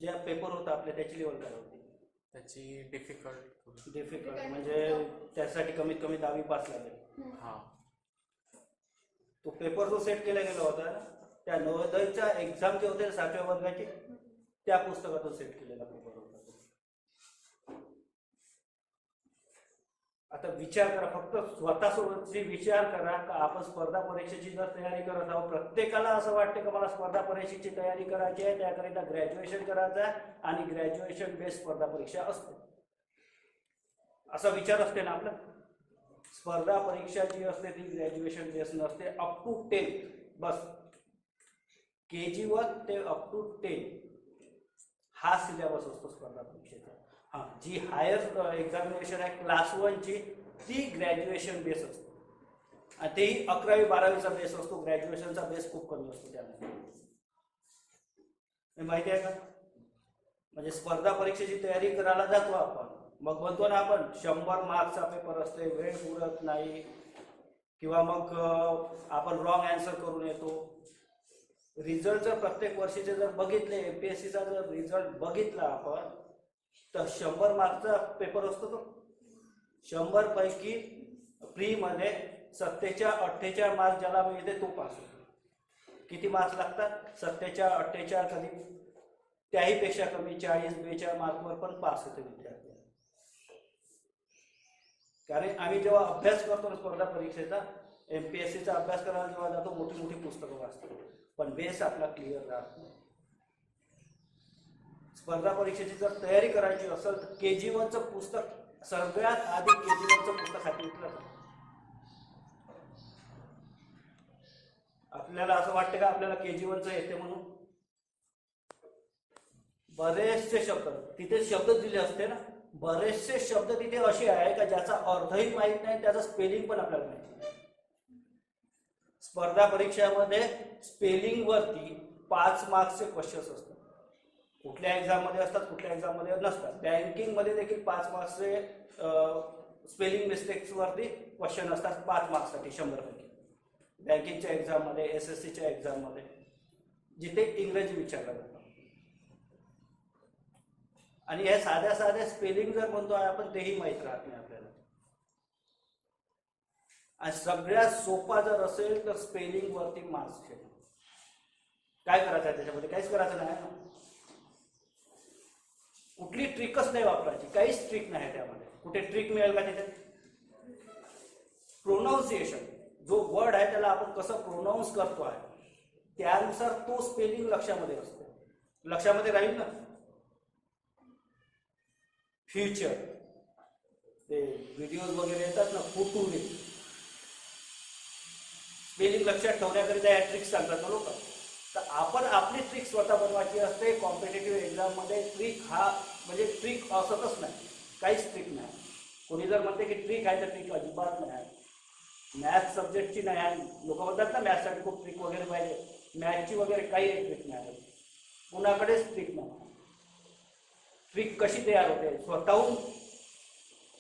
जे पेपर होता आपल्या त्याची लेवल काय होती? त्याची डिफिकल्ट म्हणजे त्यासाठी कमीत कमी 10वी पास लागेल. हां. तो पेपर जो सेट केला गेला होता त्या नवोदयच्या एक्झाम जे होते 7व्या वर्गाचे त्या पुस्तकातून सेट केलेला पेपर होता. आता विचार करा, फक्त स्वतःसोबतची विचार करा का आपण स्पर्धा परीक्षेची जर तयारी करत आहोत, प्रत्येकाला असं वाटतं का मला स्पर्धा परीक्षेची तयारी करायची आहे, त्याकरिता ग्रॅज्युएशन करायचं आहे आणि ग्रॅज्युएशन बेस्ड स्पर्धा परीक्षा असते, असा विचार असते ना आपला. स्पर्धा परीक्षा जी असते ती ग्रॅज्युएशन बेस नसते. अप टू 10 बस, KG1 ते अप टू 10 हा सिलेबस असतो स्पर्धा परीक्षेचा. हां, जी हायर एक्झामिनेशन आहे क्लास 1ची ती ग्रॅज्युएशन बेस असते आणि तेही 11वी 12वीचा बेस असतो. ग्रॅज्युएशनचा बेस खूप कमी असतो त्यामध्ये, माहिती आहे का? म्हणजे स्पर्धा परीक्षेची तयारी करायला जातो आपण, मग म्हणतो ना आपण 100 मार्क्सचा पेपर असते, वेळ पुरत नाही, किंवा मग आपण रॉंग आन्सर करून येतो. रिझल्ट जर प्रत्येक वर्षीचे जर बघितले, MPSCचा जर रिझल्ट बघितला आपण, तर 100 मार्क्सचा पेपर असतो तो. 100 पैकी प्रीमध्ये 47-48 मार्क्स ज्याला मिळते तो पास होतो. किती मार्क्स लागतात? 47-48, कधी त्याही पेक्षा कमी 40-42 मार्कवर पण पास होते विद्यार्थी. कारण आम्ही जेव्हा अभ्यास करतो ना स्पर्धा परीक्षेचा, MPSCचा अभ्यास करायला जेव्हा जातो, मोठी मोठी पुस्तकं वाचतो, पण बेस आपला क्लिअर राहत नाही. स्पर्धा परीक्षेची जर तयारी करायची असेल तर KG1चं पुस्तक सगळ्यात आधी KG1चं पुस्तक हाती घेतलं जातं. आपल्याला असं वाटतं का आपल्याला KG1चं येते म्हणून? बरेचसे शब्द तिथे शब्द दिले असते ना, बरेचसे शब्द तिथे असे आहे का ज्याचा अर्थही माहीत नाही, त्याचं स्पेलिंग पण आपल्याला माहिती नाही. स्पर्धा परीक्षामध्ये स्पेलिंग वरती 5 मार्क्सचे क्वेश्चन्स असतात. कुठल्या एक्झाममध्ये असतात, कुठल्या एक्झाममध्ये नसतात. बँकिंगमध्ये देखील 5 मार्क्सचे स्पेलिंग मिस्टेक्सवरती क्वेश्चन असतात 5 मार्क्ससाठी 100 पैकी. बँकिंगच्या एक्झाममध्ये, SSCच्या एक्झाममध्ये, जिथे इंग्रजी विचारलं जातं. आणि हे साध्या साध्या स्पेलिंग जर म्हणतोय आपण, तेही माहीत राहत नाही आपल्याला. आणि सगळ्यात सोपा जर असेल तर स्पेलिंग वरती मार्क्स ठेवा. काय करायचं आहे त्याच्यामध्ये? काहीच करायचं नाही. कुठली ट्रिकच नाही वापरायची, काहीच ट्रिक नाही त्यामध्ये. कुठे ट्रिक मिळेल का तिथे? प्रोनाऊन्सिएशन, जो वर्ड आहे त्याला आपण कसं प्रोनाऊन्स करतो आहे त्यानुसार तो स्पेलिंग लक्षामध्ये असतो. लक्षामध्ये राहील ना. फ्युचर, ते व्हिडिओज वगैरे येतात ना, फुटुरे, स्पेलिंग लक्षात ठेवण्याकरिता या ट्रिक्स सांगतात ना लोक. तर आपण आपली ट्रिक स्वतः बनवायची असते. कॉम्पिटेटिव्ह एक्झाममध्ये ट्रिक हा म्हणजे ट्रिक असतच नाही, काहीच ट्रिक नाही. कोणी जर म्हणते की ट्रिक आहे तर ट्रिक अजिबात नाही आहे. मॅथ्स सब्जेक्टची नाही आहे. लोक म्हणतात ना मॅथ्ससाठी खूप ट्रिक वगैरे पाहिजे, मॅथ्सची वगैरे काही ट्रिक नाही, कुणाकडेच ट्रिक नाही. ट्रिक कशी तयार होते? स्वतःहून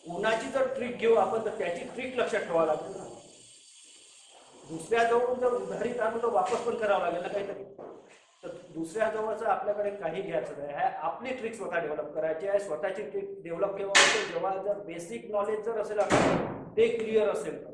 कोणाची जर ट्रिक घेऊ आपण तर त्याची ट्रिक लक्षात ठेवावं लागेल ना. दुसऱ्याजवळून जर उधारी आणून तर वापस पण करावं लागेल ना काहीतरी. तर दुसऱ्याजवळचं आपल्याकडे काही घ्यायचं नाही आहे. आपली ट्रिक स्वतः डेव्हलप करायची आहे. स्वतःची ट्रिक डेव्हलप केव्हा होते? जेव्हा जर बेसिक नॉलेज जर असेल आपल्याला, ते क्लिअर असेल तर.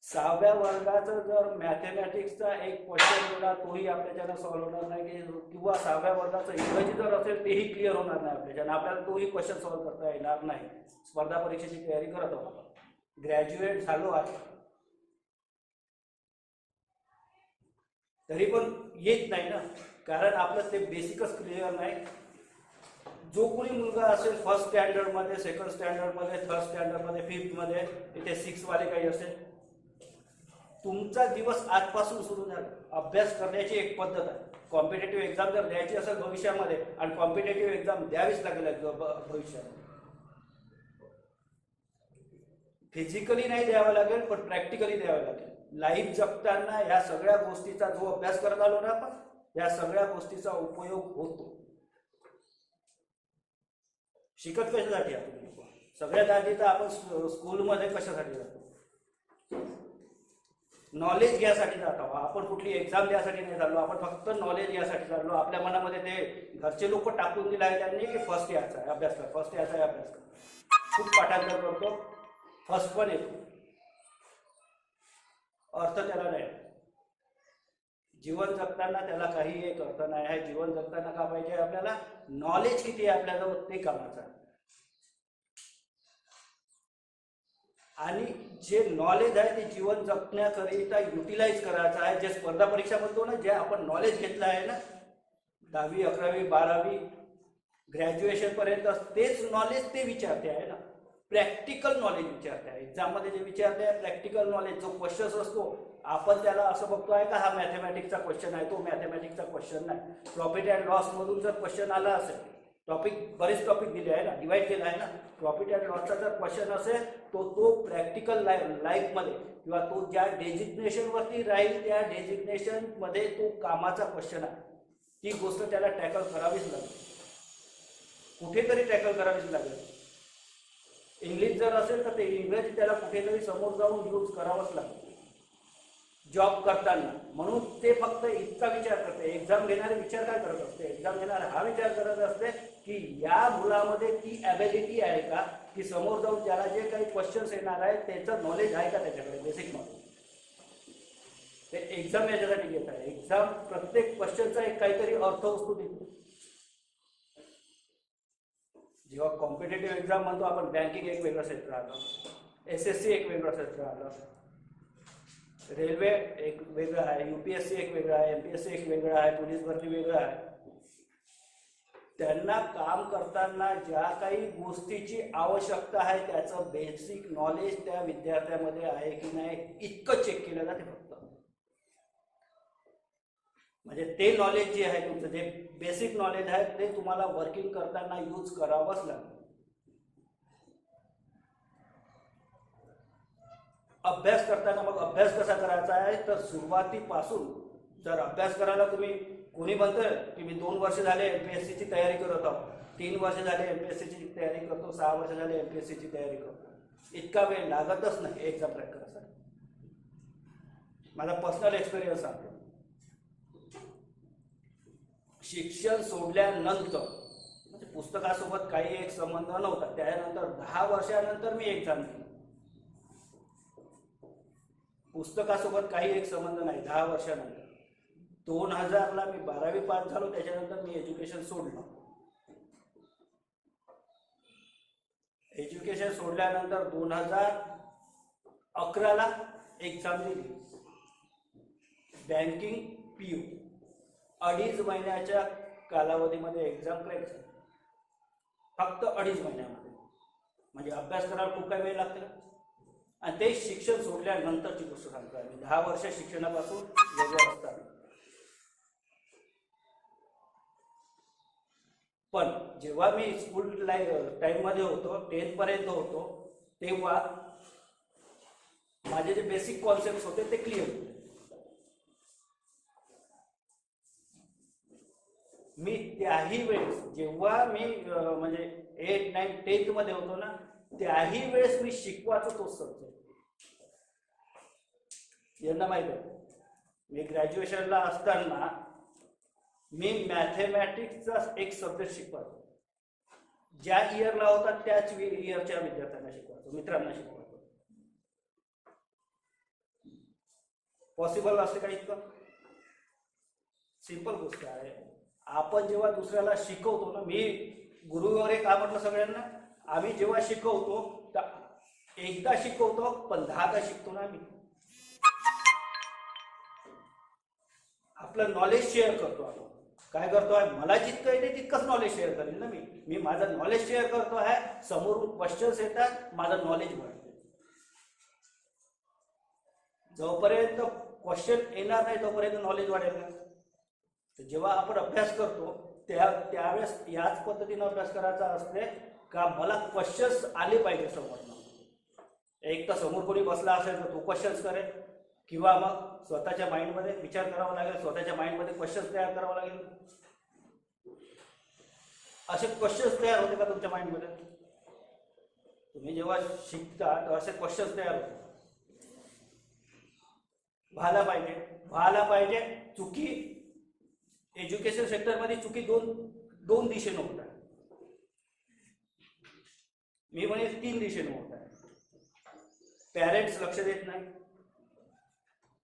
6व्या वर्गाचं जर मॅथमॅटिक्सचा एक क्वेश्चन दिला तोही आपल्याच्यानं सॉल्व्ह होणार नाही, किंवा 6व्या वर्गाचं इंग्रजी जर असेल तेही क्लिअर होणार नाही आपल्याच्यानं. आपल्याला तोही क्वेश्चन सॉल्व्ह करता येणार नाही. स्पर्धा परीक्षेची तयारी करत आहोत आपण, ग्रॅज्युएट झालो आहे, तरी पण येत नाही ना, कारण आपलं ते बेसिकच क्लिअर नाही. जो कोणी मुलगा असेल फर्स्ट स्टँडर्डमध्ये, सेकंड स्टँडर्डमध्ये, थर्ड स्टँडर्डमध्ये, 5थमध्ये, इथे 6वाले काही असेल, तुमचा दिवस आजपासून सुरू झाला. अभ्यास करण्याची एक पद्धत आहे. कॉम्पिटेटिव्ह एक्झाम जर द्यायची असेल भविष्यामध्ये, आणि कॉम्पिटेटिव्ह एक्झाम द्यावीच लागेल भविष्यामध्ये, फिजिकली नाही द्यावं लागेल पण प्रॅक्टिकली द्यावं लागेल. लाईफ जगताना या सगळ्या गोष्टीचा जो अभ्यास करत आलो ना आपण, या सगळ्या गोष्टीचा उपयोग होतो. शिकत कशासाठी आपण? सगळ्यात आधी तर आपण स्कूलमध्ये कशासाठी जातो? नॉलेज घ्यायसाठी जात आहोत आपण, कुठली एक्झाम द्यासाठी नाही चाललो आपण, फक्त नॉलेज घ्यायसाठी चाललो. आपल्या मनामध्ये ते घरचे लोक टाकून दिले आहे त्यांनी की फर्स्ट यायचा आहे अभ्यास कर, फर्स्ट यायचा आहे अभ्यास कर. खूप पाठांतर करतो, फर्स्ट पण येतो, अर्थ त्याला नाही. जीवन जगताना त्याला काही एक अर्थ नाही आहे. जीवन जगताना का पाहिजे आपल्याला? नॉलेज किती आहे आपल्याजवळ ते कामाचं आहे. आणि जे नॉलेज आहे ते जीवन जगण्याकरिता युटिलाइज करायचं आहे. जे स्पर्धा परीक्षा म्हणतो ना, जे आपण नॉलेज घेतलं आहे ना 10वी 11वी 12वी ग्रॅज्युएशन पर्यंत, तेच नॉलेज ते विचारते आहे ना. प्रॅक्टिकल नॉलेज विचारते आहे. एक्झाममध्ये जे विचारते आहे प्रॅक्टिकल नॉलेज, जो क्वेश्चन असतो आपण त्याला असं बघतो आहे का हा मॅथमॅटिक्सचा क्वेश्चन आहे, तो मॅथमॅटिक्सचा क्वेश्चन नाही. प्रॉफिट अँड लॉस मधून जर क्वेश्चन आला असेल, बरेच टॉपिक दिले आहे ना, डिवाइड केला आहे ना, प्रॉफिट अँड लॉसचा जर क्वेश्चन असेल तो प्रॅक्टिकल लाईफमध्ये किंवा तो ज्या डेजिग्नेशनवरती राहील त्या डेजिग्नेशनमध्ये तो कामाचा क्वेश्चन आहे. ती गोष्ट त्याला टॅकल करावीच लागेल, कुठेतरी टॅकल करावीच लागेल. इंग्लिश जर असेल तर ते इंग्रजी त्याला कुठेतरी समोर जाऊन यूज करावंच लागेल जॉब करताना. म्हणून ते फक्त इतका विचार करते. एक्झाम घेणारे विचार काय करत असते? एक्झाम घेणारे हा विचार करत असते की या मुलामध्ये ती ॲबिलिटी आहे का, की समोर जाऊन त्याला जे काही क्वेश्चन्स येणार आहे त्याचं नॉलेज आहे का त्याच्याकडे, बेसिक नॉलेज. ते एक्झाम याच्यासाठी घेत आहे. एक्झाम प्रत्येक क्वेश्चनचा एक काहीतरी अर्थ असतो देतो. जेव्हा कॉम्पिटेटिव्ह एक्झाम म्हणतो आपण, बँकिंग एक वेगळं क्षेत्र आलं, SSC एक वेगळं क्षेत्र आलं, रेल्वे एक वेगळं आहे, UPSC एक वेगळं आहे, MPSC एक वेगळं आहे, पोलीस भरती वेगळं आहे. त्यांना काम करताना ज्या काही गोष्टीची आवश्यकता आहे त्याचं बेसिक नॉलेज त्या विद्यार्थ्यामध्ये आहे की नाही इतकं चेक केलं जाते फक्त. म्हणजे ते नॉलेज जे आहे तुमचं, जे बेसिक नॉलेज आहे ते तुम्हाला वर्किंग करताना यूज करावंच लागेल. अभ्यास करताना मग अभ्यास कसा करायचा आहे, तर सुरुवातीपासून जर अभ्यास करायला तुम्ही, कोणी म्हणतोय की मी 2 वर्ष झाले MPSCची तयारी करत आहोत, 3 वर्ष झाले MPSCची तयारी करतो, 6 वर्ष झाले MPSCची तयारी करतो, इतका वेळ लागतच नाही एक्झाम क्रॅक करायसाठी. माझा पर्सनल एक्सपिरियन्स सांगतो. शिक्षण सोडल्यानंतर म्हणजे पुस्तकासोबत काही एक संबंध नव्हता, त्यानंतर 10 वर्षानंतर मी एक्झाम दिली. पुस्तकासोबत काही एक संबंध नाही. 10 वर्षानंतर 2000ला मी 12वी पास झालो, त्याच्यानंतर मी एज्युकेशन सोडलं. एज्युकेशन सोडल्यानंतर 2011ला एक्झाम दिली बँकिंग PU. 2.5 महिन्याच्या कालावधीमध्ये एक्झाम क्रॅक झाली, फक्त 2.5 महिन्यामध्ये. म्हणजे अभ्यास करायला खूप काही वेळ लागतो. आणि ते शिक्षण सोडल्यानंतरची गोष्ट सांगतो आहे. 10 वर्ष शिक्षणापासून वेगळं असतात. पण जेव्हा मी स्कूल टाईममध्ये होतो, 10th पर्यंत होतो, तेव्हा माझे जे बेसिक कॉन्सेप्ट होते ते क्लिअर होते. मी त्याही वेळेस जेव्हा मी म्हणजे 8, 9, 10th मध्ये होतो ना, त्याही वेळेस मी शिकवायचो तोच सब्जेक्ट. यांना माहिती आहे, मी ग्रॅज्युएशनला असताना मी मॅथमॅटिक्सचा एक सब्जेक्ट शिकवायचो. ज्या इयरला होता त्याच इयरच्या विद्यार्थ्यांना शिकवायचो, मित्रांना शिकवायचो. पॉसिबल असते का इतकं? सिंपल गोष्ट आहे. आपण जेव्हा दुसऱ्याला शिकवतो ना, मी गुरुवर एक म्हटलं सगळ्यांना, आम्ही जेव्हा शिकवतो तर एकदा शिकवतो पण 10दा शिकतो ना. आम्ही आपलं नॉलेज शेअर करतो. आपण काय करतो आहे, मला जितकं येते तितकंच नॉलेज शेअर करेल ना. मी माझं नॉलेज शेअर करतो आहे. समोरून क्वेश्चन्स येतात, माझं नॉलेज वाढते. जोपर्यंत क्वेश्चन येणार नाही तोपर्यंत नॉलेज वाढेल का? जेव्हा आपण अभ्यास करतो त्यावेळेस याच पद्धतीनं अभ्यास करायचा असते का मला क्वेश्चन्स आले पाहिजे समोर. एक तर समोर कोणी बसला असेल तर तो क्वेश्चन्स करेल, किंवा मग स्वतःच्या माइंडमध्ये विचार करावा लागेल, स्वतःच्या माइंडमध्ये क्वेश्चन्स तयार करावा लागेल. असे क्वेश्चन्स तयार होते का तुमच्या माइंडमध्ये? तुम्ही जेव्हा शिकता तर असे क्वेश्चन्स तयार होते. व्हायला पाहिजे. चुकी एज्युकेशन सेक्टरमध्ये चुकी दोन दिशेने होत आहे. मी म्हणेन 3 दिशेने होत आहे. पॅरेंट्स लक्ष देत नाही.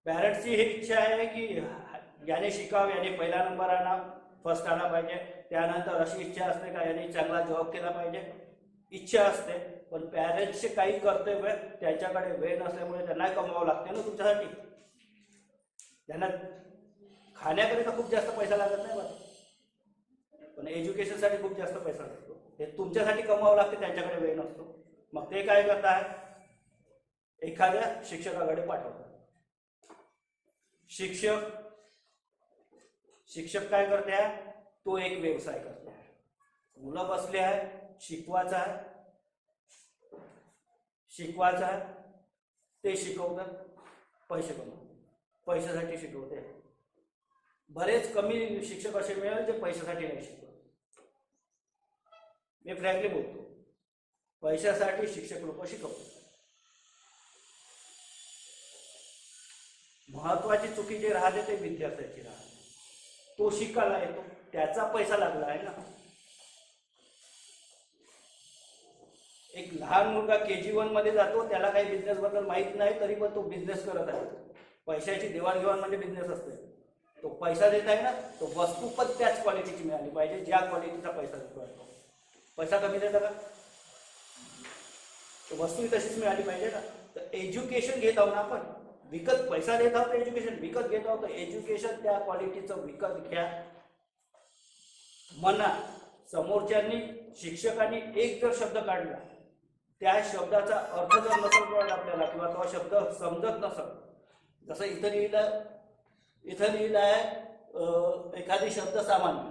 पॅरेंट्सची ही इच्छा आहे की याने शिकावं, याने पहिला नंबर फर्स्ट आला पाहिजे. त्यानंतर अशी इच्छा असते का याने चांगला जॉब केला पाहिजे, इच्छा असते. पण पॅरेंट्सचे काही कर्तव्य त्यांच्याकडे वेळ नसल्यामुळे त्यांना कमवावं लागते ना तुमच्यासाठी. त्यांना खाण्याकरिता खूप जास्त पैसा लागत नाही बघ, पण एज्युकेशनसाठी खूप जास्त पैसा लागतो. हे तुमच्यासाठी कमवावं लागते, त्यांच्याकडे वेळ नसतो. मग ते काय करतात, एखाद्या शिक्षकाकडे पाठवतात. शिक्षक काय करते, तो एक व्यवसाय करते. मुलं बसले आहे, शिकवायचं आहे, ते शिकवतात, पैसे कमवतात, पैशासाठी शिकवते. बरेच कमी शिक्षक असे मिळेल जे पैशासाठी नाही शिकवत. मी फ्रँकली बोलतो, पैशासाठी शिक्षक लोक शिकवतात. महत्वाची चुकी जे राहते ते विद्यार्थ्याची राहते. तो शिकायला येतो, त्याचा पैसा लागला आहे ना. एक लहान मुलगा KG1 मध्ये जातो, त्याला काही बिझनेस बद्दल माहित नाही, तरी पण तो बिझनेस करत आहे. पैशाची देवाणघेवाण म्हणजे बिझनेस असते. तो पैसा देत आहे ना, तो वस्तू पण त्याच क्वालिटीची मिळाली पाहिजे ज्या क्वालिटीचा पैसा देतो आहे. पैसा कमी देता का, तो वस्तू तशीच मिळाली पाहिजे ना. तर एज्युकेशन घेत आहोत ना आपण, विकत पैसा देत आहोत, एज्युकेशन विकत घेत आहोत. एज्युकेशन त्या क्वालिटीचं विकत घ्या. म्हणा समोरच्यांनी शिक्षकांनी एक जर शब्द काढला, त्या शब्दाचा अर्थ जर नसेल कळत आपल्याला, किंवा तो शब्द समजत नसेल, जसं इथं लिहिलं आहे एखादी शब्द सामान्य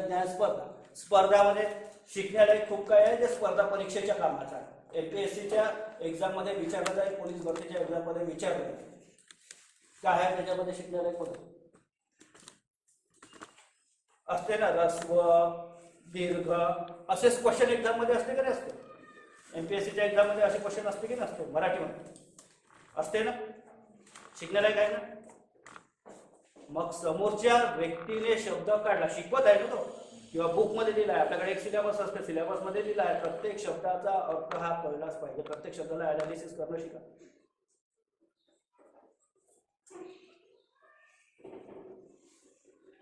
ज्ञान स्पर्धामध्ये शिकण्यालायक खूप काय आहे जे स्पर्धा परीक्षेच्या कामाचं आहे. MPSCच्या एक्झाममध्ये विचारलं जाईल, पोलीस भरतीच्या एक्झाममध्ये विचारलं जाईल, काय आहे त्याच्यामध्ये शिकण्यालायक कोण असते ना. ऱ्हस्व, दीर्घ असेच क्वेश्चन एक्झाममध्ये असते का नाही असते. MPSCच्या एक्झाममध्ये असे क्वेश्चन असते की नसते, मराठीमध्ये असते ना. शिकण्यालायक आहे ना. मग समोरच्या व्यक्तीने शब्द काढला, शिकवत आहे ना तो, किंवा बुकमध्ये दिला आहे. आपल्याकडे एक सिलेबस असते, सिलेबसमध्ये दिला आहे. प्रत्येक शब्दाचा अर्थ हा कळलाच पाहिजे. प्रत्येक शब्दाला अनालिसिस करणं शिका.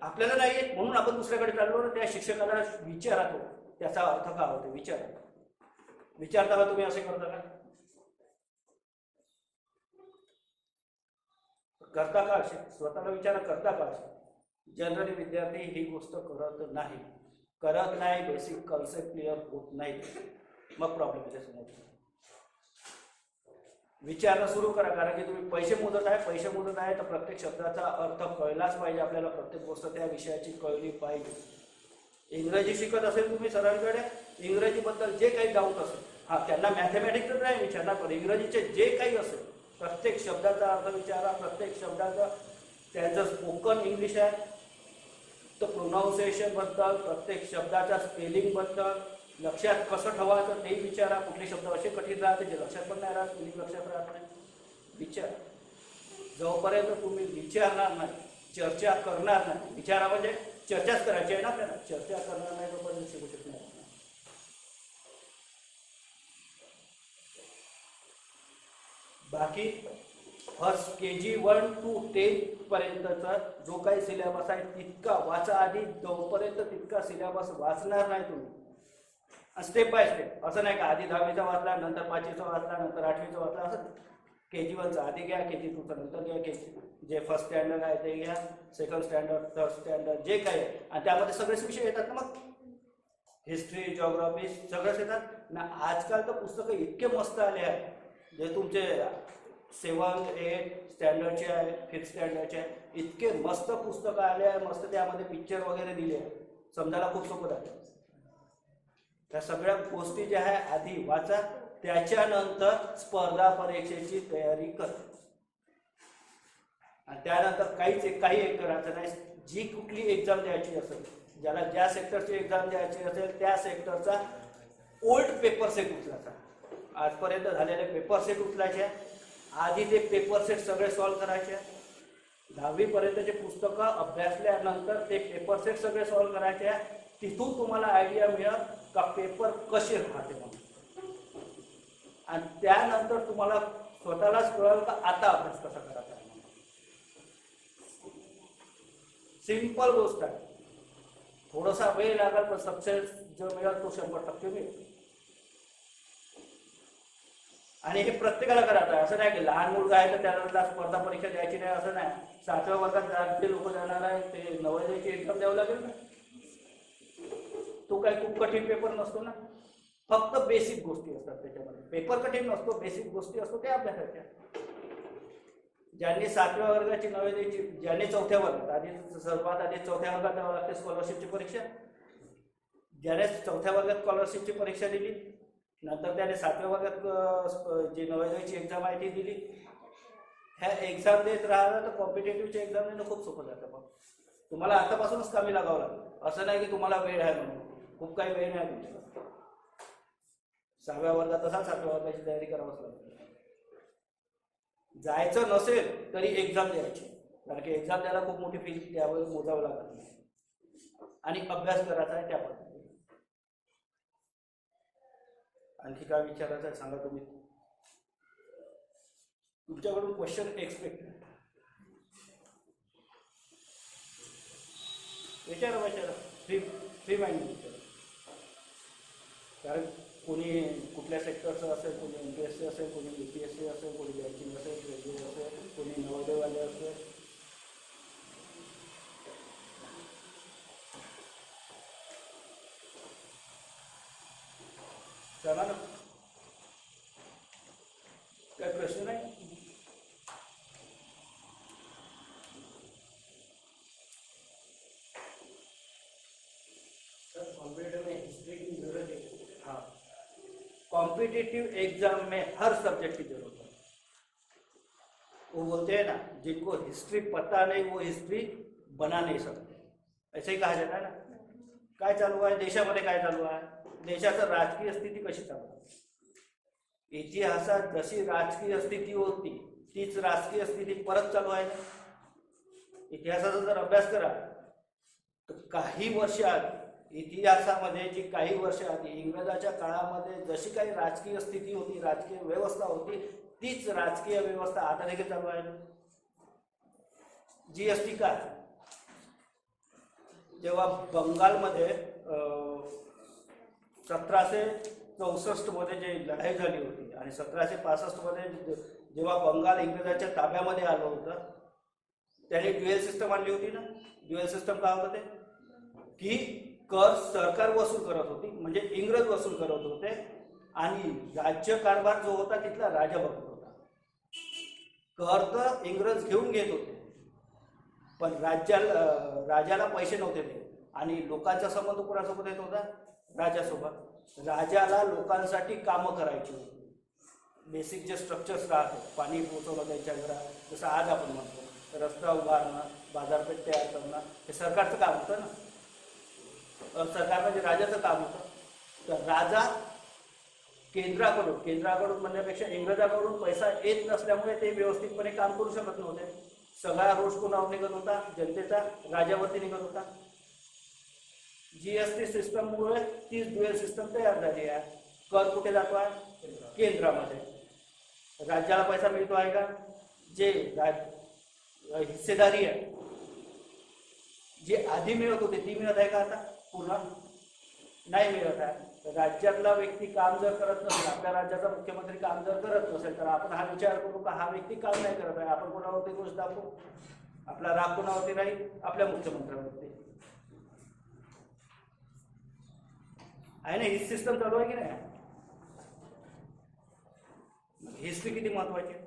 आपल्याला नाही येत म्हणून आपण दुसऱ्याकडे चाललो ना, त्या शिक्षकाला विचारा, तो त्याचा अर्थ काय होतो विचारता का तुम्ही, असे करता का असे स्वतःला विचारा, करता का असे. जनरली विद्यार्थी ही गोष्ट करत नाही. बेसिक कन्सेप्ट क्लिअर होत नाही, मग प्रॉब्लेम येते समोर. विचारणं सुरू करा, कारण की तुम्ही पैसे मोजत आहे तर प्रत्येक शब्दाचा अर्थ कळलाच पाहिजे आपल्याला. प्रत्येक गोष्ट त्या विषयाची कळली पाहिजे. इंग्रजी शिकत असेल तुम्ही सरांकडे, इंग्रजीबद्दल जे काही डाऊट असेल, त्यांना मॅथमॅटिक्स नाही विचारणार, पण इंग्रजीचे जे काही असेल प्रत्येक शब्दाचा अर्थ विचारा. प्रत्येक शब्दाचा त्याचं स्पोकन इंग्लिश आहे तर प्रोनाऊन्सिएशन बद्दल, प्रत्येक शब्दाच्या स्पेलिंग बद्दल लक्षात कसं ठेवायचं ते विचारा. कुठले शब्द असे कठीण राहते जे लक्षात पण नाही राहत, स्पेलिंग लक्षात राहत नाही. विचारा. जोपर्यंत तुम्ही विचारणार नाही, चर्चा करणार नाही, विचारा म्हणजे चर्चाच करायची आहे ना आपल्याला, चर्चा करणार नाही तोपर्यंत शिकू शकत नाही. बाकी फर्स्ट KG1 to 10 पर्यंतचा जो काही सिलेबस आहे तितका वाचा आधी. जोपर्यंत तितका सिलेबस वाचणार नाही तुम्ही, स्टेप बाय स्टेप, असं नाही का आधी 10वीचा वाचला, नंतर 5वीचा वाचला, नंतर 8वीचा वाचला, असं. KG1चा आधी घ्या, KG2चा नंतर घ्या, जे फर्स्ट स्टँडर्ड आहे ते घ्या, सेकंड स्टँडर्ड, थर्ड स्टँडर्ड, जे काही आहे. आणि त्यामध्ये सगळेच विषय येतात ना, मग हिस्ट्री, जिओग्राफी सगळंच येतात ना. आजकाल तर पुस्तकं इतके मस्त आले आहेत जे तुमचे 7, 8 स्टँडर्डचे आहे, 5th स्टँडर्डचे आहे. इतके मस्त पुस्तकं आले आहे, मस्त त्यामध्ये पिक्चर वगैरे दिले आहे, समजायला खूप सोपं झालं. त्या सगळ्या गोष्टी ज्या आहे आधी वाचा, त्याच्यानंतर स्पर्धा परीक्षेची तयारी कर. आणि त्यानंतर काही एक करायचं नाही. जी कुठली एक्झाम द्यायची असेल, ज्याला ज्या सेक्टरची एक्झाम द्यायची असेल त्या आधी ते पेपर सेट सगळे सॉल्व्ह करायचे. 10वी पर्यंतचे पुस्तकं अभ्यासल्यानंतर ते पेपर सेट सगळे सॉल्व्ह करायचे. तिथून तुम्हाला आयडिया मिळेल का पेपर कसे राहते म्हणून, आणि त्यानंतर तुम्हाला स्वतःलाच कळेल का आता अभ्यास कसा करायचा आहे म्हणून. सिंपल गोष्ट आहे. थोडासा वेळ लागेल पण सक्सेस जो मिळेल तो 100% मिळेल. आणि हे प्रत्येकाला करायचं आहे. असं नाही की लहान मुलगा आहे तर त्याला स्पर्धा परीक्षा द्यायची नाही असं नाही. 7व्या वर्गात जे लोक जाणार आहे ते नवोदयाची एक्झाम द्यावं लागेल ना. तो काही खूप कठीण पेपर नसतो ना. फक्त बेसिक गोष्टी असतात त्याच्यामध्ये. पेपर कठीण नसतो, बेसिक गोष्टी असतो त्या अभ्यासाच्या. ज्यांनी 7व्या वर्गाची नवोदयाची, ज्यांनी 4थ्या वर्गात आधी सर्वात आधी 4थ्या वर्गात द्यावं लागते स्कॉलरशिपची परीक्षा. ज्याने 4थ्या वर्गात स्कॉलरशिपची परीक्षा दिली, नंतर त्याने 7व्या वर्गात जी नवोदयाची एक्झाम आहे ती दिली. ह्या एक्झाम देत राहिलं तर कॉम्पिटेटिव्हच्या एक्झाम देणं खूप सोपं जातं. मग तुम्हाला आतापासूनच कामी लागावं लागेल. असं नाही की तुम्हाला वेळ आहे म्हणून. खूप काही वेळ नाही तुमच्याकडे. 6व्या वर्गात असा 7व्या वर्गाची तयारी करावंच लागेल. जायचं नसेल तरी एक्झाम द्यायची, कारण की एक्झाम द्यायला खूप मोठी फी त्यावर मोजावं लागत नाही. आणि अभ्यास करायचा आहे त्या पद्धतीने. आणखी काय विचारायचं आहे सांगा तुम्ही. तुमच्याकडून क्वेश्चन एक्सपेक्ट विचारा फ्री माइंड विचारा. कारण कोणी कुठल्या सेक्टरचं असेल, कोणी MPSC असेल, कोणी UPSC असेल, कोणी बँकिंग असेल, रेल्वे असेल, कोणी नवोदयवाले असेल. सांगा ना, काय प्रश्न नाही. हाँ, कॉम्पिटिटिव एग्जाम में हर सब्जेक्ट की जरूरत है. वो बोलते हैं ना, जिनको हिस्ट्री पता नहीं वो हिस्ट्री बना नहीं सकते, ऐसे ही कहा जाता है ना. काय चालू आहे देशामध्ये, काय चालू आहे देशाचं राजकीय स्थिती कशी चालू आहे. इतिहासात जशी राजकीय स्थिती होती तीच राजकीय स्थिती परत चालू आहे. इतिहासाचा जर अभ्यास करा तर काही वर्ष आधी इतिहासामध्ये जी काही वर्ष आधी इंग्रजाच्या काळामध्ये जशी काही राजकीय स्थिती होती, राजकीय व्यवस्था होती, तीच राजकीय व्यवस्था आता देखील चालू आहे. GST काय, जेव्हा बंगालमध्ये 1764 मध्ये जे लढाई झाली होती आणि 1765 मध्ये जेव्हा बंगाल इंग्रजाच्या ताब्यामध्ये आलं होतं, त्याने ड्युएल सिस्टम आणली होती ना. ड्युएल सिस्टम काय होतं ते, की कर सरकार वसूल करत होती, म्हणजे इंग्रज वसूल करत होते, आणि राज्य कारभार जो होता तिथला राजा बघत होता. कर तर इंग्रज घेऊन घेत होते पण राजाला पैसे नव्हते देत. आणि लोकांचा संबंध कोणासोबत येत होता, राजासोबत. राजाला लोकांसाठी कामं करायची होती. बेसिक जे स्ट्रक्चर्स राहते, पाणी पोचवलं त्यांच्या घरात, जसं आज आपण म्हणतो रस्ता उभारणं, बाजारपेठ तयार करणं, हे सरकारचं काम होतं ना. सरकार म्हणजे राजाचं काम होतं. तर राजा केंद्राकडून म्हणण्यापेक्षा इंग्रजाकडून पैसा येत नसल्यामुळे ते व्यवस्थितपणे काम करू शकत नव्हते. सगळा रोष कोणावर निघत होता, जनतेचा राजावरती निघत होता. GST सिस्टममुळे तीच ड्युएल सिस्टम तयार झाली आहे. कर कुठे जातो आहे, केंद्रामध्ये. राज्याला पैसा मिळतो आहे का, जे हिस्सेदारी आहे जी आधी मिळत होती ती मिळत आहे का आता, पूर्ण नाही मिळत आहे. राज्यातला व्यक्ती काम जर करत नसेल, आपल्या राज्याचा मुख्यमंत्री काम जर करत नसेल, तर आपण हा विचार करू का हा व्यक्ती काम नाही करत आहे, आपण कोणावरती दोष दाखवू. आपला राग कोणावरती राहील, आपल्या मुख्यमंत्र्यांवरती आहे ना. ही सिस्टम चालू आहे की नाही. हिस्ट्री किती महत्वाची आहे,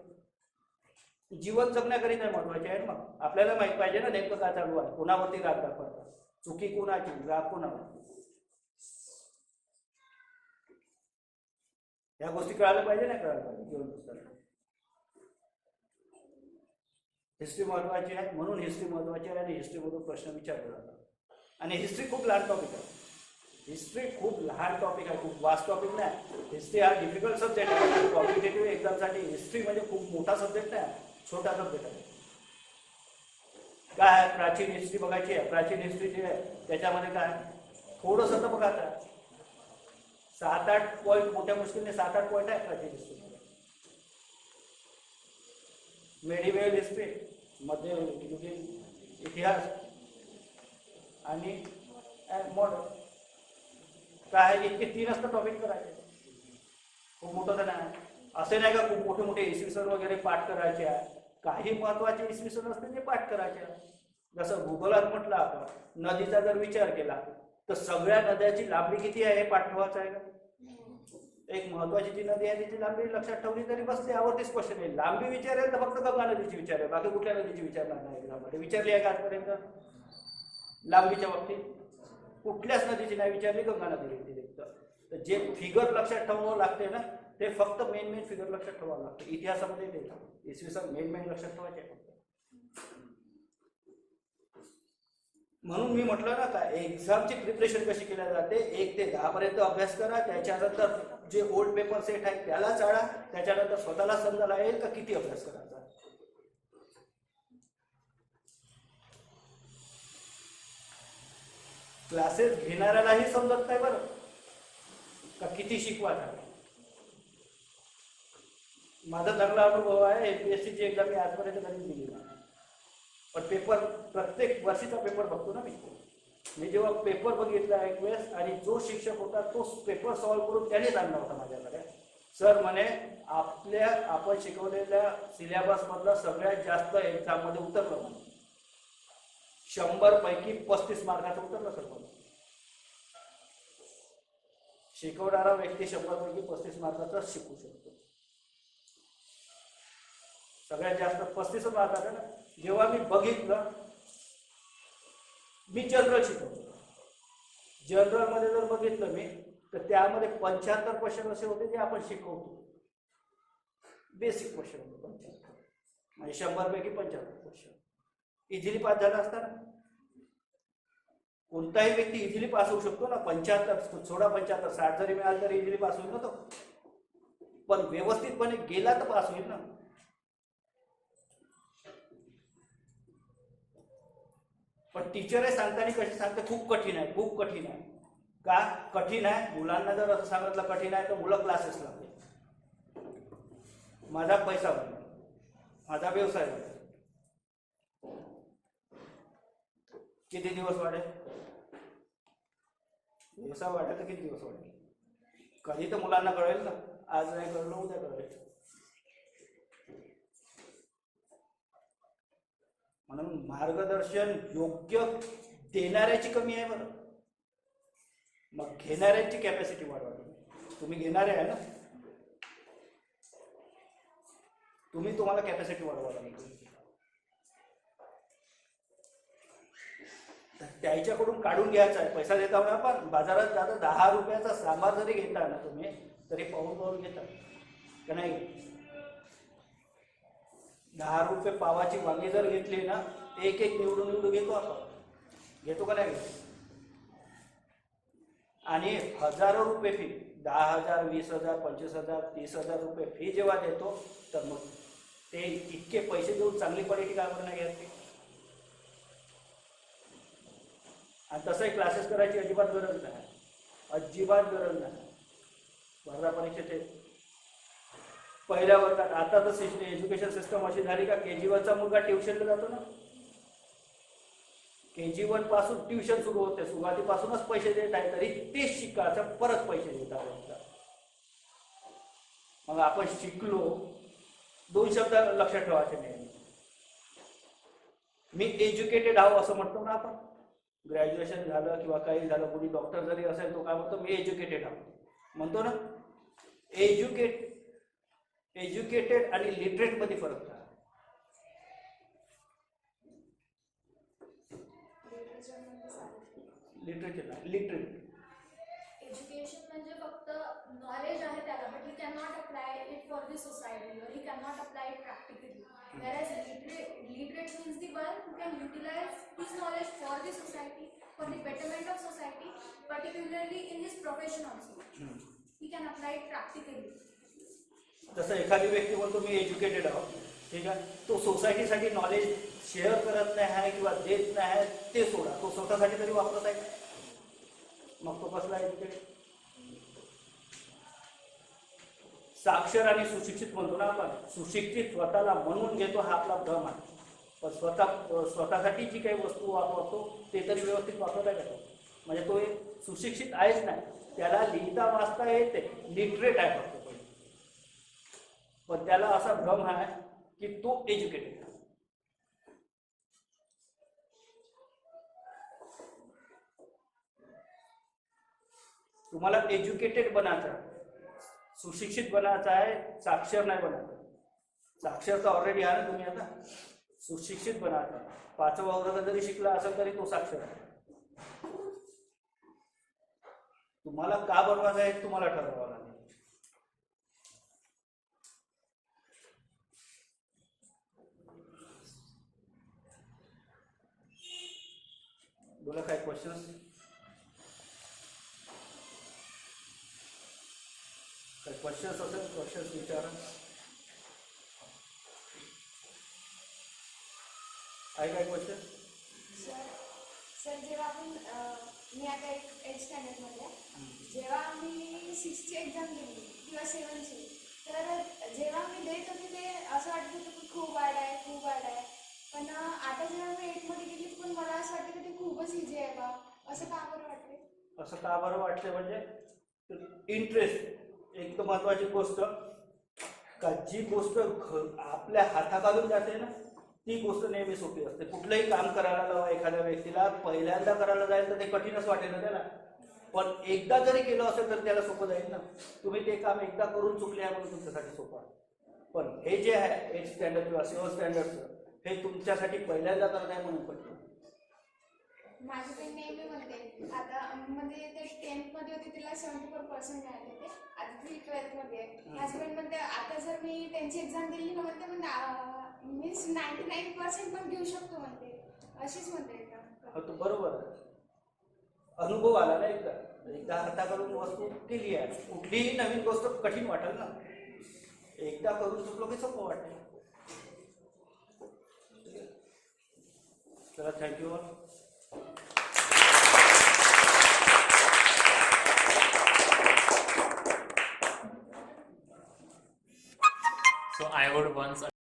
जीवन जगण्याकरिता महत्वाची आहे. मग आपल्याला माहित पाहिजे ना नेमकं काय चालू आहे, कोणावरती राग दाखवायचा, चुकी कोणाची, राग कोणावर, या गोष्टी कळायला पाहिजे ना, कळायला पाहिजे जीवन जगताना. हिस्ट्री महत्वाची आहे, म्हणून हिस्ट्री महत्वाची आहे आणि हिस्ट्रीमधून प्रश्न विचारले जातात. आणि हिस्ट्री खूप लहान टॉपिक आहे. हिस्ट्री खूप लहान टॉपिक आहे, खूप वास्ट टॉपिक नाही. हिस्ट्री हा डिफिकल्ट सब्जेक्ट आहे. कॉम्पिटेटिव्ह एक्झामसाठी हिस्ट्री म्हणजे खूप मोठा सब्जेक्ट नाही, छोटा सब्जेक्ट आहे. काय आहे, प्राचीन हिस्ट्री बघायची आहे. प्राचीन हिस्ट्री जी आहे त्याच्यामध्ये काय थोडंसं तर बघा, आता 7-8 पॉईंट, मोठ्या मुश्किलने 7-8 पॉईंट आहे प्राचीन हिस्ट्री. मेडिवेल हिस्ट्री, मध्ययुगीन इतिहास आणि मॉडर्न, काय इतके 3च तर टॉपिक करायचे. खूप मोठं तर नाही. असे नाही का खूप मोठे मोठे इसवी सन वगैरे पाठ करायचे आहे. काही महत्वाचे इसवी सन असते ते पाठ करायचे आहे. जसं भूगोलात म्हटलं आपण नदीचा जर विचार केला तर सगळ्या नद्याची लांबी किती आहे हे पाठ ठेवायचं आहे का. एक महत्वाची जी नदी आहे त्याची लांबी लक्षात ठेवली तरी बस त्यावरतीच क्वेश्चन आहे. लांबी विचारेल तर फक्त गंगा नदीची विचारेल, बाकी कुठल्या नदीची विचारणार नाही. एक्झाममध्ये विचारली आहे का आजपर्यंत लांबीच्या बाबतीत? कुठल्याच नदीची नाही विचारली, गंगा नदी व्यतिरिक्त. तर जे फिगर लक्षात ठेवावं लागते ना ते फक्त मेन फिगर लक्षात ठेवावं लागतं. इतिहासामध्ये ते इसवी सन मेन लक्षात ठेवायचे फक्त. म्हणून मी म्हटलं ना का एक्झामची प्रिपरेशन कशी केली जाते, 1 ते 10 पर्यंत अभ्यास करा. त्याच्यानंतर जे ओल्ड पेपर सेट आहे त्याला चाळा. त्याच्यानंतर स्वतःला समजायला येईल का किती अभ्यास करायचा. क्लासेस घेणाऱ्यालाही समजत नाही बरं का किती शिकवायचं. माझा चांगला अनुभव आहे. एमपीएससीची एक्झाम मी आजपर्यंत कधी दिली नाही, पण पेपर प्रत्येक वर्षीचा पेपर बघतो ना मी जेव्हा पेपर बघितला एक वेळेस आणि जो शिक्षक होता तो पेपर सॉल्व्ह करून त्यानेच आणला होता माझ्याकडे. सर म्हणे आपण शिकवलेल्या सिलेबस मधलं सगळ्यात जास्त एक्झाम मध्ये उतरलं म्हणे. 100 पैकी 35 मार्काचं उतरलं सर. शिकवणारा व्यक्ती 100 पैकी 35 मार्काचा शिकू शकतो. सगळ्यात जास्त 35 मार्काचं ना. जेव्हा मी बघितलं, मी जनरल शिकवतो, जनरल मध्ये जर बघितलं मी तर त्यामध्ये 75 क्वेश्चन असे होते जे आपण शिकवतो. बेसिक क्वेश्चन होते 75, म्हणजे 100 पैकी 75 क्वेश्चन. इझिली पास झाला असता. कोणताही व्यक्ती इझिली पास होऊ शकतो ना. 75 सोडा, 75 60 जरी मिळालं तरी इझिली पास होईल ना तो. पण व्यवस्थितपणे गेला तर पास होईल ना. पण टीचर सांगताना कशी सांगते, खूप कठीण आहे, खूप कठीण आहे. का कठीण आहे? मुलांना जर असं सांगितलं कठीण आहे तर मुलं क्लासेस लावते. माझा पैसा वाढेल, माझा व्यवसाय वाढेल. किती दिवस वाढेल? व्यवसाय वाढेल तर किती दिवस वाढेल? कधी तर मुलांना कळेल ना. आज नाही कळलं उद्या कळेल. म्हणून मार्गदर्शन योग्य देणाऱ्याची कमी आहे बरं. मग घेणाऱ्यांची कॅपॅसिटी वाढवा. तुम्ही घेणारे आहे ना, तुम्हाला कॅपॅसिटी वाढवा लागेल. त्याच्याकडून काढून घ्यायचा आहे. पैसा देता ना आपण बाजारात जाता, 10 रुपयाचा सांबार जरी घेता ना तुम्ही तरी पाहून घेता का नाही. 10 रुपये पावाची वांगी जर घेतली ना, एक निवडून घेतो आपण, घेतो का नाही. आणि हजारो रुपये फी, 10,000 20,000 25,000 30,000 रुपये फी जेव्हा देतो तर मग ते इतके पैसे देऊन चांगली क्वालिटी काय नाही घ्यायची. आणि तसंही क्लासेस करायची अजिबात गरज नाही, अजिबात गरज नाही. स्पर्धा परीक्षेचे पहिल्या वर्गात, आता तर एज्युकेशन सिस्टम अशी झाली का KG1चा मुलगा ट्युशनला जातो ना, KG1 पासून ट्युशन सुरू होते. सुरुवातीपासूनच पैसे देत आहे तरी तेच शिकायचं, परत पैसे देत आहेत. मग आपण शिकलो, 2 शब्द लक्षात ठेवायचे नाही. मी एज्युकेटेड आहो असं म्हणतो ना आपण. ग्रॅज्युएशन झालं किंवा काही झालं, कोणी डॉक्टर जरी असेल तो काय म्हणतो, मी एज्युकेटेड आहो म्हणतो ना. एज्युकेटेड आणि लिटरेट मध्ये फरक काय? लिटरेट एज्युकेशन म्हणजे फक्त नॉलेज आहे त्याला, but you can not apply it for the society और you can not apply it practically. Whereas literate means the one who can utilize his knowledge for the society, for the betterment of society, particularly profession also. He can apply it practically. जसं एखादी व्यक्ती म्हणतो मी educated आहोत, ठीक आहे, तो सोसायटीसाठी knowledge share करत नाही आहे किंवा देत नाही आहे, ते सोडा, तो स्वतःसाठी तरी वापरत आहे का? मग तो कसला एज्युकेटेड? साक्षर आणि सुशिक्षित म्हणतो ना आपण, सुशिक्षित स्वतःला म्हणून घेतो हा आपला भ्रम आहे, पण स्वतःसाठी जी काही वस्तू वापरतो ते तरी व्यवस्थित वापरत आहे का तो? म्हणजे तो एक सुशिक्षित आहेच नाही, त्याला लिहिता वाचता येते, लिटरेट आहे फक्त, पण त्याला असा भ्रम आहे की तो एज्युकेटेड. तुम्हाला एज्युकेटेड बनायचं आहे, सुशिक्षित बनायचं आहे, साक्षर नाही बनायचं. साक्षर तर ऑलरेडी आहे ना तुम्ही, आता सुशिक्षित बनायचं. 5वा वर्ग जरी शिकला असेल तरी तो साक्षर आहे. तुम्हाला का बनवायचं आहे तुम्हाला ठरवावं लागेल. बोला, काय क्वेश्चन्स? काय क्वेश्चन्स असेल क्वेश्चन्स विचारा. आहे काय क्वेश्चन? सर जेव्हा आपण मी आता एक 8th स्टँडर्डमध्ये आहे, जेव्हा मी 6th एक्झाम दिली किंवा 7th, तर जेव्हा मी देत होते ते असं वाटत होतं की खूप हार्ड आहे, खूप हार्ड आहे. पण आता जेव्हा मी 8th गेली पण मला असं वाटतं की ते खूपच इझी आहे बा. असं का बरं वाटते? असं का बरं वाटते म्हणजे इंटरेस्ट एक तर महत्वाची गोष्ट. का जी गोष्ट आपल्या हाताखालून जाते ना ती गोष्ट नेहमी सोपी असते. कुठलंही काम करायला लावा एखाद्या व्यक्तीला, पहिल्यांदा करायला जाईल तर ते कठीणच वाटेल ना त्याला, पण एकदा जरी केलं असेल तर त्याला सोपं जाईल ना. तुम्ही ते काम एकदा करून चुकले आहे म्हणून तुमच्यासाठी सोपं आहे. पण हे जे आहे 8th स्टँडर्ड किंवा 7th स्टँडर्डचं, हे तुमच्यासाठी पहिल्यांदा करत आहे म्हणून पडतं. माझी पण नेहमी म्हणते, आता म्हणजे ते 10th मध्ये होते तिला 74% मिळाले होते, आता ती 12th मध्ये आहे. माझी पण म्हणते आता जर मी त्यांची एक्झाम दिली ना म्हणते मीन्स 99% पण घेऊ शकतो म्हणते, अशीच म्हणते का? हो, तो बरोबर आहे. अनुभव आला ना एकदा हाताकडून वस्तू केली आहे, कुठलीही नवीन गोष्ट कठीण वाटेल ना, एकदा करून चुकलो की सोपं वाटेल. चला, thank you. So I would once